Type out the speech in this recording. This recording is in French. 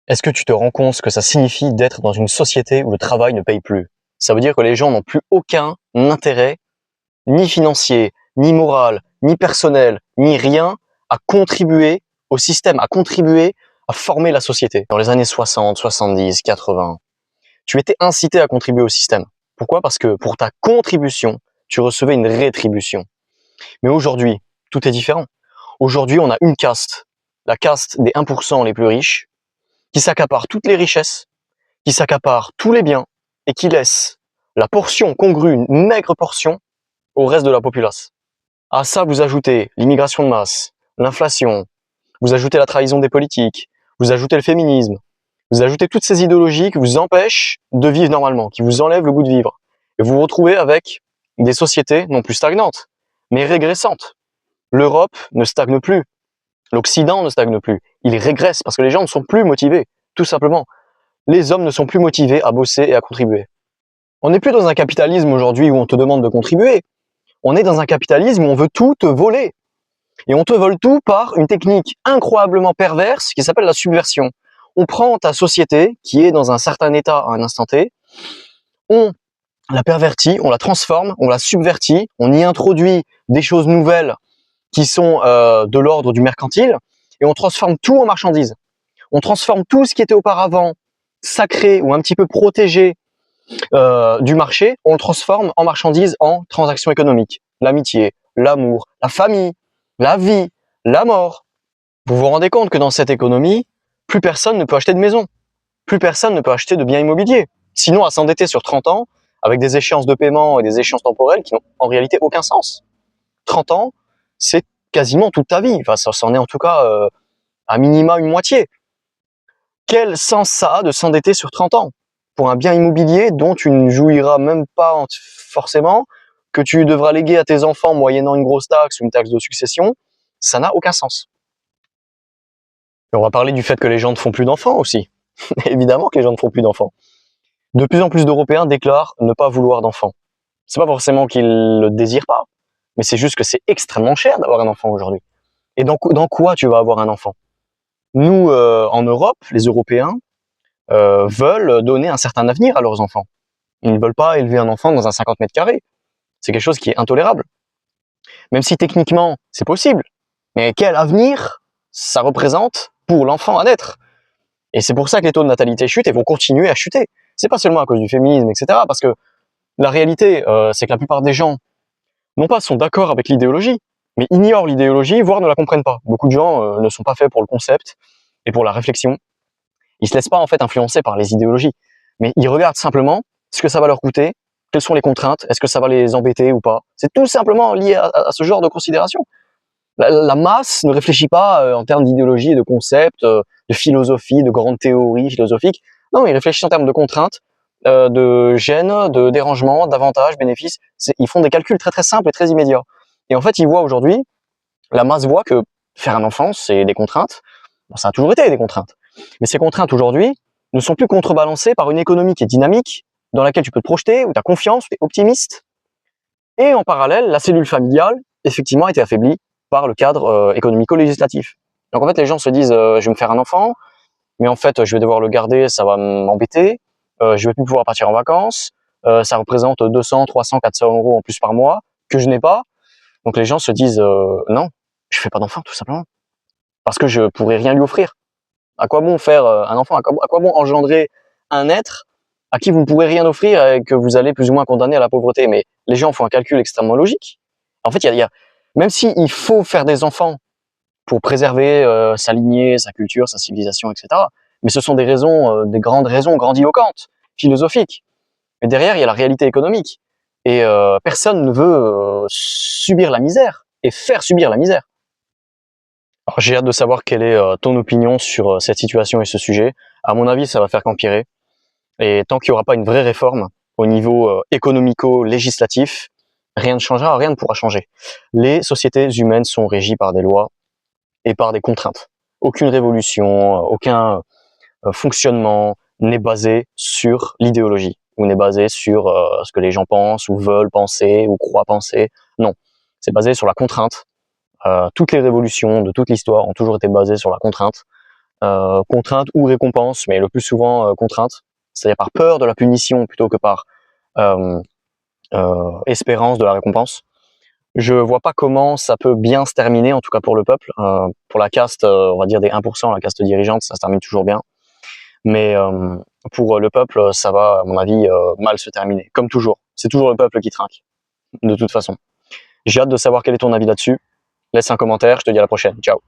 Est-ce que tu te rends compte ce que ça signifie d'être dans une société où le travail ne paye plus? Ça veut dire que les gens n'ont plus aucun intérêt, ni financier, ni moral, ni personnel, ni rien, à contribuer au système, à contribuer à former la société. Dans les années 60, 70, 80, tu étais incité à contribuer au système. Pourquoi? Parce que pour ta contribution, tu recevais une rétribution. Mais aujourd'hui, tout est différent. Aujourd'hui, on a une caste, la caste des 1% les plus riches, qui s'accapare toutes les richesses, qui s'accapare tous les biens et qui laisse la portion congrue, une maigre portion, au reste de la populace. À ça, vous ajoutez l'immigration de masse, l'inflation, vous ajoutez la trahison des politiques, vous ajoutez le féminisme, vous ajoutez toutes ces idéologies qui vous empêchent de vivre normalement, qui vous enlèvent le goût de vivre. Et vous vous retrouvez avec des sociétés non plus stagnantes, mais régressantes. L'Europe ne stagne plus, l'Occident ne stagne plus, il régresse parce que les gens ne sont plus motivés, tout simplement. Les hommes ne sont plus motivés à bosser et à contribuer. On n'est plus dans un capitalisme aujourd'hui où on te demande de contribuer. On est dans un capitalisme où on veut tout te voler. Et on te vole tout par une technique incroyablement perverse qui s'appelle la subversion. On prend ta société, qui est dans un certain état à un instant T, on la pervertit, on la transforme, on la subvertit, on y introduit des choses nouvelles qui sont de l'ordre du mercantile, et on transforme tout en marchandise. On transforme tout ce qui était auparavant sacré ou un petit peu protégé du marché, on le transforme en marchandise, en transactions économiques. L'amitié, l'amour, la famille, la vie, la mort. Vous vous rendez compte que dans cette économie, plus personne ne peut acheter de maison, plus personne ne peut acheter de biens immobiliers. Sinon, à s'endetter sur 30 ans, avec des échéances de paiement et des échéances temporelles qui n'ont en réalité aucun sens. 30 ans, c'est quasiment toute ta vie. Enfin, ça en est en tout cas à minima une moitié. Quel sens ça a de s'endetter sur 30 ans pour un bien immobilier dont tu ne jouiras même pas forcément, que tu devras léguer à tes enfants moyennant une grosse taxe ou une taxe de succession? Ça n'a aucun sens. Et on va parler du fait que les gens ne font plus d'enfants aussi. Évidemment que les gens ne font plus d'enfants. De plus en plus d'Européens déclarent ne pas vouloir d'enfants. C'est pas forcément qu'ils le désirent pas, mais c'est juste que c'est extrêmement cher d'avoir un enfant aujourd'hui. Et dans quoi tu vas avoir un enfant? Nous, en Europe, les Européens, veulent donner un certain avenir à leurs enfants. Ils ne veulent pas élever un enfant dans un 50 mètres carrés. C'est quelque chose qui est intolérable. Même si techniquement, c'est possible. Mais quel avenir ça représente pour l'enfant à naître? Et c'est pour ça que les taux de natalité chutent et vont continuer à chuter. C'est pas seulement à cause du féminisme, etc. Parce que la réalité, c'est que la plupart des gens, non pas sont d'accord avec l'idéologie, mais ignorent l'idéologie, voire ne la comprennent pas. Beaucoup de gens ne sont pas faits pour le concept et pour la réflexion. Ils se laissent pas en fait influencer par les idéologies, mais ils regardent simplement ce que ça va leur coûter, quelles sont les contraintes, est-ce que ça va les embêter ou pas. C'est tout simplement lié à ce genre de considération. La masse ne réfléchit pas en termes d'idéologie et de concepts, de philosophie, de grandes théories philosophiques. Non, ils réfléchissent en termes de contraintes, de gênes, de dérangements, d'avantages, bénéfices. Ils font des calculs très très simples et très immédiats. Et en fait, ils voient aujourd'hui, la masse voit que faire un enfant, c'est des contraintes. Bon, ça a toujours été des contraintes. Mais ces contraintes aujourd'hui ne sont plus contrebalancées par une économie qui est dynamique, dans laquelle tu peux te projeter, où tu as confiance, tu es optimiste. Et en parallèle, la cellule familiale, effectivement, a été affaiblie par le cadre économico-législatif. Donc en fait, les gens se disent je vais me faire un enfant, mais en fait, je vais devoir le garder, ça va m'embêter, je vais plus pouvoir partir en vacances, ça représente 200, 300, 400 euros en plus par mois, que je n'ai pas. Donc les gens se disent non, je fais pas d'enfant, tout simplement. Parce que je pourrais rien lui offrir. À quoi bon faire un enfant? À quoi bon engendrer un être à qui vous ne pourrez rien offrir et que vous allez plus ou moins condamner à la pauvreté? Mais les gens font un calcul extrêmement logique. En fait, même s'il faut faire des enfants pour préserver sa lignée, sa culture, sa civilisation, etc., mais ce sont des raisons, des grandes raisons grandiloquentes, philosophiques. Mais derrière, il y a la réalité économique. Et personne ne veut subir la misère et faire subir la misère. Alors, j'ai hâte de savoir quelle est ton opinion sur cette situation et ce sujet. À mon avis, ça va faire qu'empirer. Et tant qu'il n'y aura pas une vraie réforme au niveau économico-législatif, rien ne changera, rien ne pourra changer. Les sociétés humaines sont régies par des lois et par des contraintes. Aucune révolution, aucun fonctionnement n'est basé sur l'idéologie, ou n'est basé sur ce que les gens pensent, ou veulent penser, ou croient penser. Non, c'est basé sur la contrainte. Toutes les révolutions de toute l'histoire ont toujours été basées sur la contrainte. contrainte ou récompense, mais le plus souvent contrainte, c'est-à-dire par peur de la punition plutôt que par espérance de la récompense. Je vois pas comment ça peut bien se terminer, en tout cas pour le peuple. Pour la caste, on va dire des 1%, la caste dirigeante, ça se termine toujours bien. Mais pour le peuple, ça va, à mon avis, mal se terminer. Comme toujours. C'est toujours le peuple qui trinque, de toute façon. J'ai hâte de savoir quel est ton avis là-dessus. Laisse un commentaire, je te dis à la prochaine. Ciao.